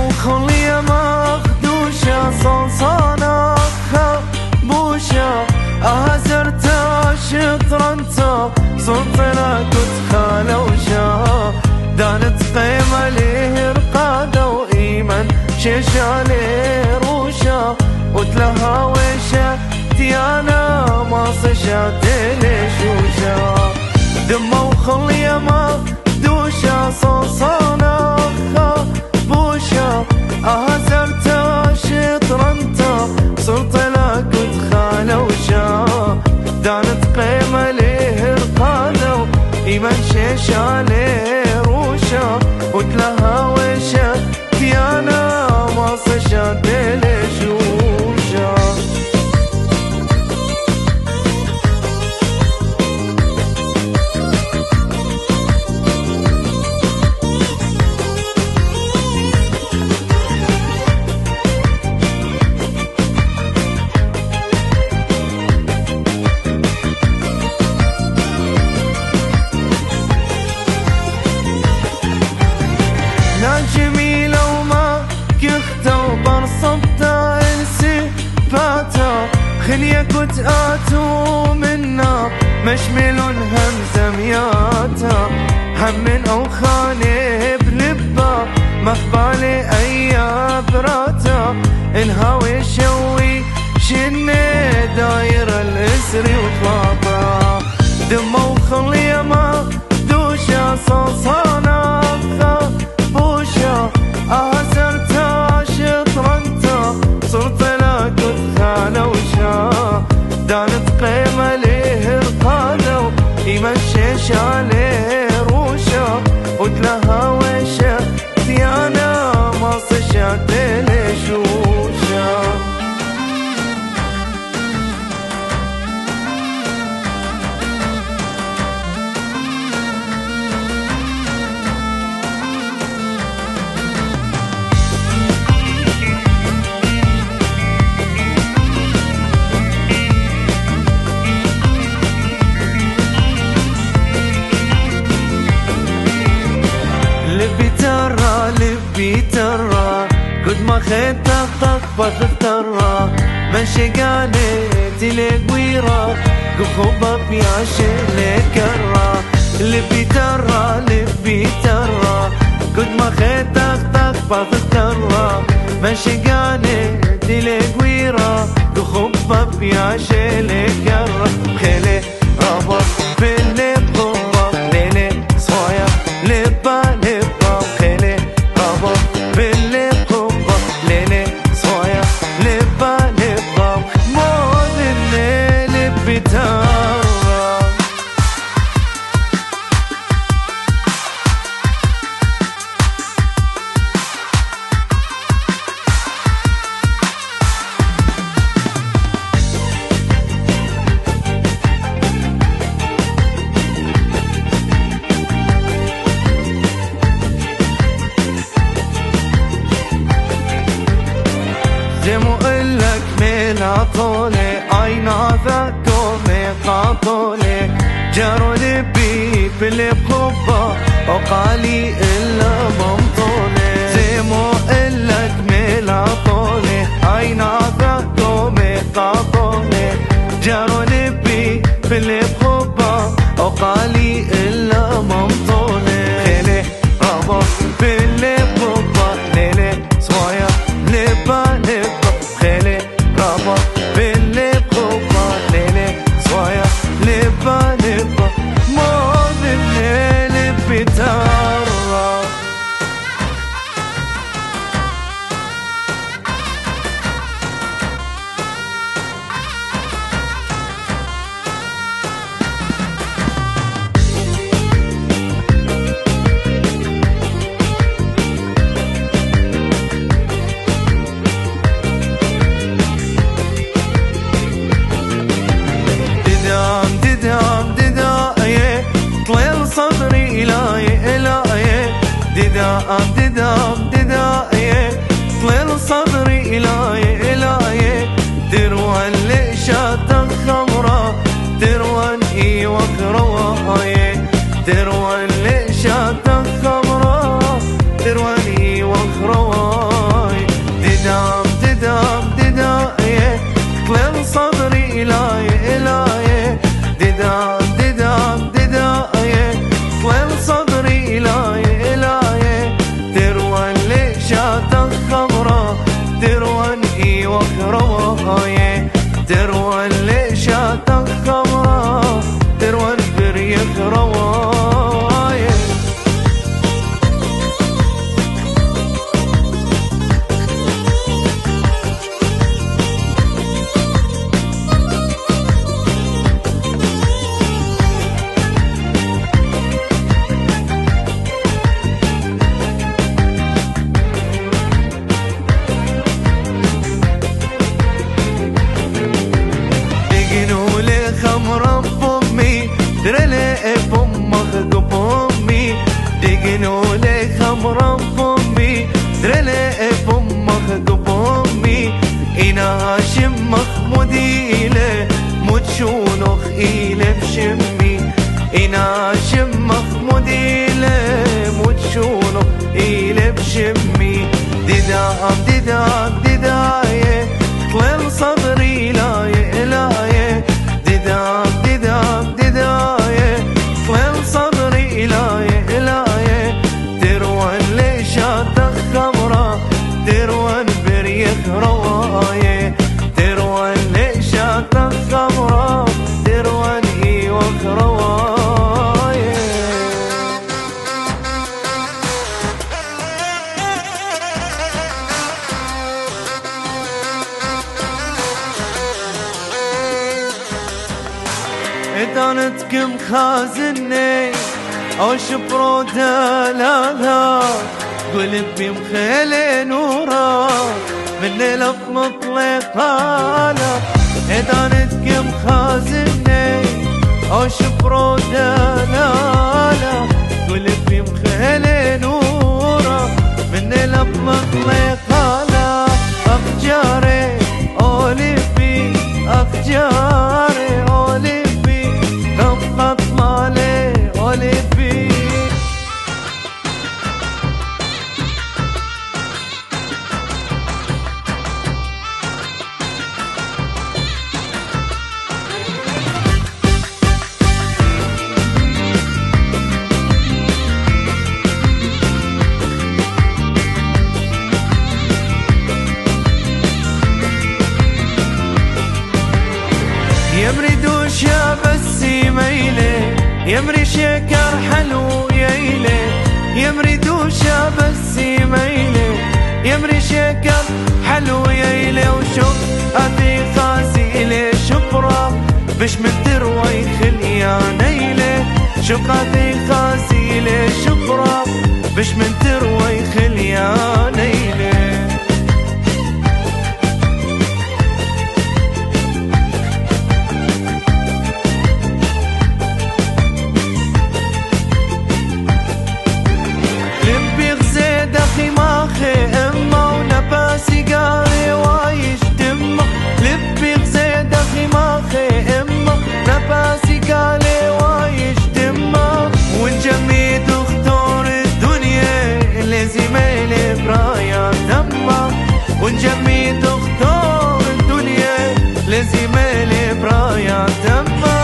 وخل يا مخدوشة صنصانة بوشة أهزرتا شطرنتا صنطنا كنت خالوشة دانت قيمة ليه رقادة وإيمن شيشة ليه روشة وتلها ويشة تيانا ماصشة تلشوشة دمه وخل يا مخدوشة صنصانة بوشة أهزرتا شطرنتا صرت لك كنت خالوشة دانت قيمة ليه رقادة وإيمان شيشة ليه روشة وتلها ويشة تيانا ماصشة تلشوشة جميلة وما كخته وبرصبته انسي باتا خليا كنت آتو منا مشمل همزة مياتا هم من أوخاني بلبا مخبالي أيا براتا الهوي شوي شني داير الإسري وطلاطا دمه وخلي ما دوشة صنصانة بوشة أهزرتا شطرنتا صرت لك خالوشة دانت قيمة ليه رقادة وإيمان شيشة ليه روشة وتلها ويشة تيانا ماصشة تلشوشة لبي ترى قد ما خيتك طقبة ترى ماشي قالت لك ويرا قخوبة بياشي لك كرا لبي ترى قد ما خيتك طقبة ترى ماشي قالت لك ويرا قخوبة بياشي لك كرا خيلي رابط باللب غبا ليلي صايا لبا خيلي رابط باللب غبا ليلي صايا لبا مود الليل بتارا زمو إلك ميلا طولي عينا ذاكومي قاطولي جارو لبي بلب غبا وقالي إلا ممطولي زمو إلك ميلا طولي عينا ذاكومي قاطولي جارو لبي بلب غبا وقالي إلا ممطولي خيلي رابط بلب غبا ليلي صوايا لبا خيلي رابط باللب غبا ليلي صوايا لبا مود الليل بتارا ددام ددام دداية طلل صدري لاية لاية ددام ددام دداية طلل صدري لاية لاية تروان ليشاتك خمرة تروان بريخ رواية تروان ليشاتك خمرة تروان ايوك رواية ادانتك مخازني او شبرو دلالا قلبي مخيل نورا من لف مطلقالا ادانتك مخازني او شبرو دلالا قلبي مخيل نورا من لف مطلقالا اخجاري اوليبي اخجاري اوليبي نبقى مالي اوليبي يمري دوشة بس ميلة يمري شكر حلو ييلة يمري دوشة بس ميلة يمري شكر حلو ييلة وشوف أبي خاسي إلي شبرا بش من تروي خليا نيلة شوف أبي خاسي إلي شبرا بش من تروي خليا نيلة اما ونباسي قاري وايش دمه لبي غزيد اخي ماخي اما نباسي قالي وايش دمه والجميد اختار الدنيا اللي زميلي برايا دمه والجميد اختار الدنيا اللي زميلي برايا دمه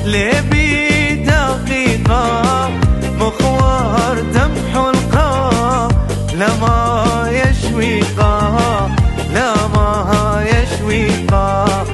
لبي دقيقة مخوار دم حلقة لما يشويقة لما يشويقة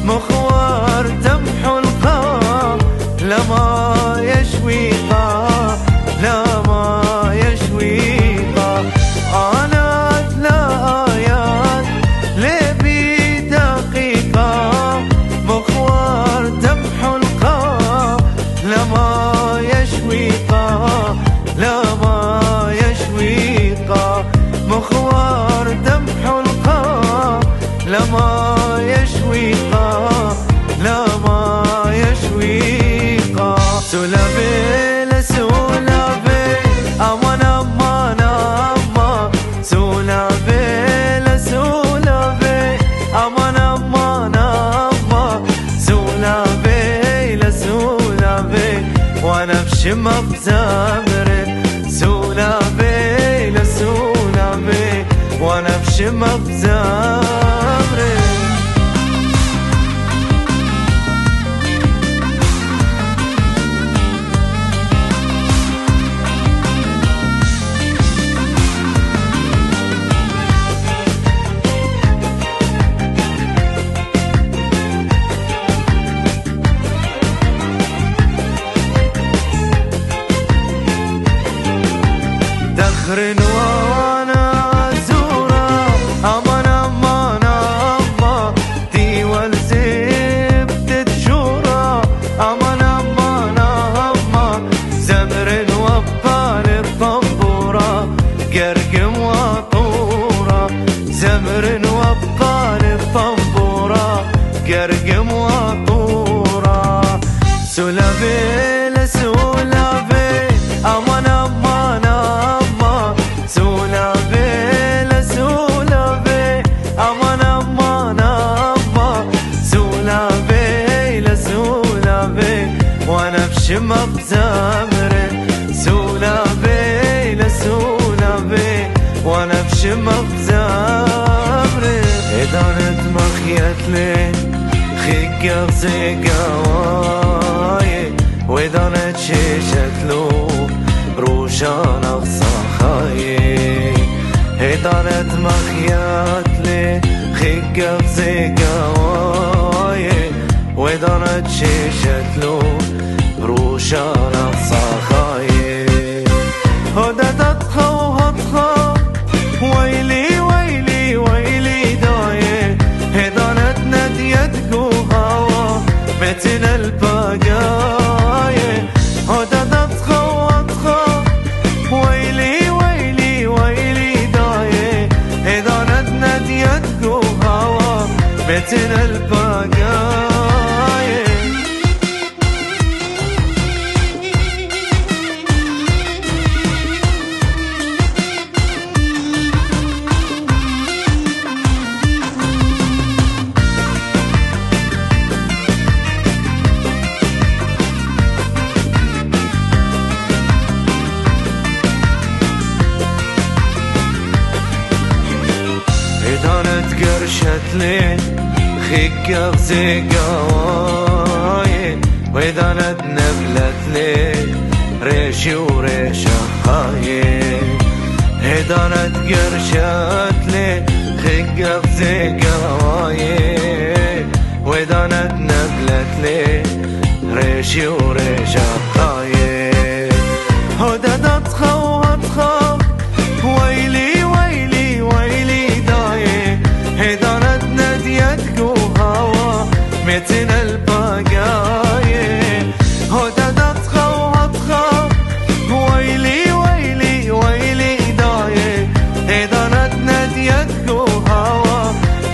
مخوار دم حلقة لما يشويقة لما يشويقة أنا آيات لبي دقيقة مخوار دم لما يشويقا لما يشويقا مخوار دم حلقا لما يشويقا لما يشويقا سلابي لسلابي امان امان امان سلابي لسلابي امان امان امان سلابي لسلابي وانا بشمق زامرن سولابي لسولابي وانا بشمق زامرن دخر وانا زورا امان امان امان ديوال زبدة جورا امان امان امان زمر وبال الطنبورة قرقم وطورة زمر وبال الطنبورة قرقم وطورة سلابي لسلابي امان امان امان سلابي لسلابي زمري دانت مخيت لي خيك زيقاواي ودانت شيشت له روشان أغصاخاي دانت مخيت لي خيك زيقاواي ودانت شيشت له روشان أغصاخاي هددت خوهتها ويلي ويلي ويلي دايه هدانت نديت قوها متن البقايه هددت خوهتها ويلي ويلي ويلي دايه هدانت نديت قوها متن البقايه دانت قرشت لي خيك زيقاواي ودانت نبلت لي ريشي وريشة خاي دانت قرشت لي خيك زيقاواي ودانت نبلت لي ريشي وريشة خاي هددت خوهتها ويلي ويلي ويلي هدانت نديت قوها متن البقايه هددت خوهتها ويلي ويلي ويلي دايه هدانت نديت قوها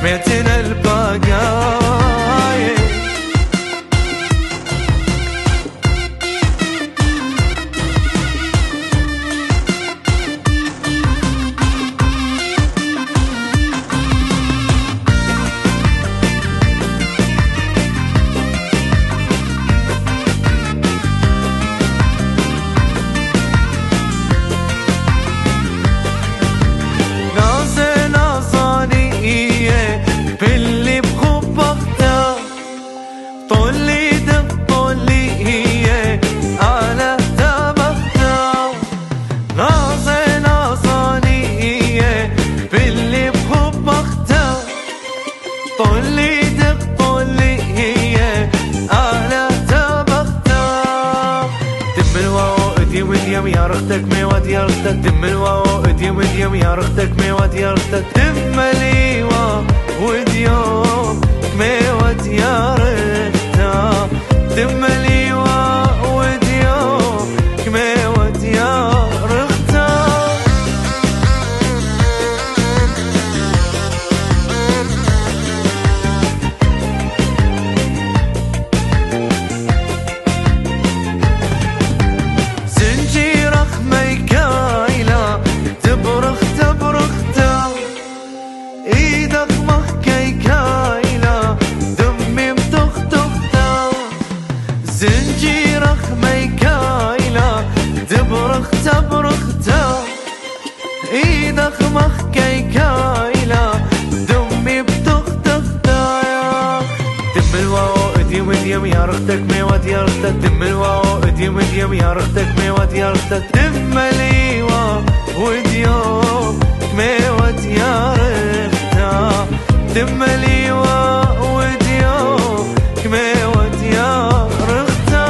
متن البقايه باللي بخب اختار طولي دق طولي هي على تاب اختار ناصي ناصاني هي باللي بخب اختار طولي دق طولي هي على تاب اختار دم الواو ادي وديم يا رختك ميوات يا رختك دم الواو ادي وديم يا رختك ميوات يا رختك دم الواو وديوم كميوت يا ريتا دم اليوا وديوم كميوت يا ريتا زنجير خمي كايلا تبرخ تبرختا ايدك كايلا دمي متختختا زنجير خمي كايلا تبرخ تبرختا ايدك مخكي كايلا دمي بتختختا دم الواو ادي وديم يا رختك ميوات يا رختك دم الواو ادي وديم يا رختك ميوات يا رختك دم الواو وديوم ميوات يا رختك دم اليوا وديوم كميوت يا رختا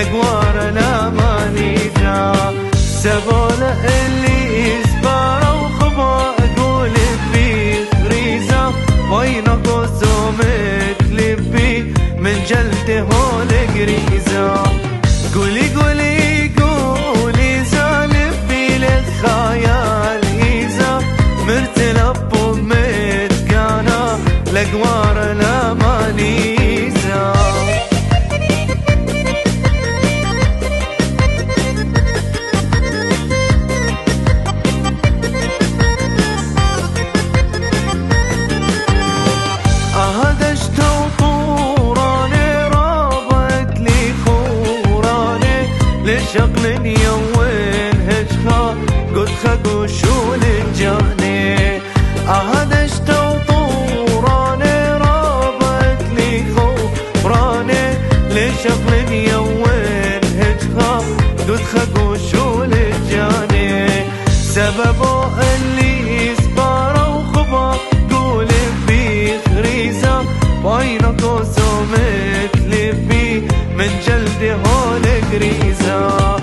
لقوار الاماني ذا سبوله اللي يسبر وخبا اقول بي غريزه وين قسم تلبي من جلده هول قريزه قولي قولي قولي زالبي لك خيال إيزا مرتلب ومتقانا لقوار الاماني أهدشت وطوراني رابط لي خوراني لشغل يوين هجخا قد خقو شول جاني أهدشت وطوراني رابط لي خوراني لشغل يوين هجخا قد خقو شول جاني سببه اللي يسبر وخبا قول غريزة وين قسم تلبي من جلدي هول قريزة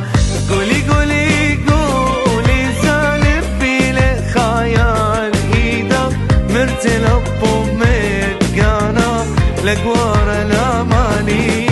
قولي قولي قولي زالبي لك خيال إيدا مرتلب ومتقانا لقوار الاماني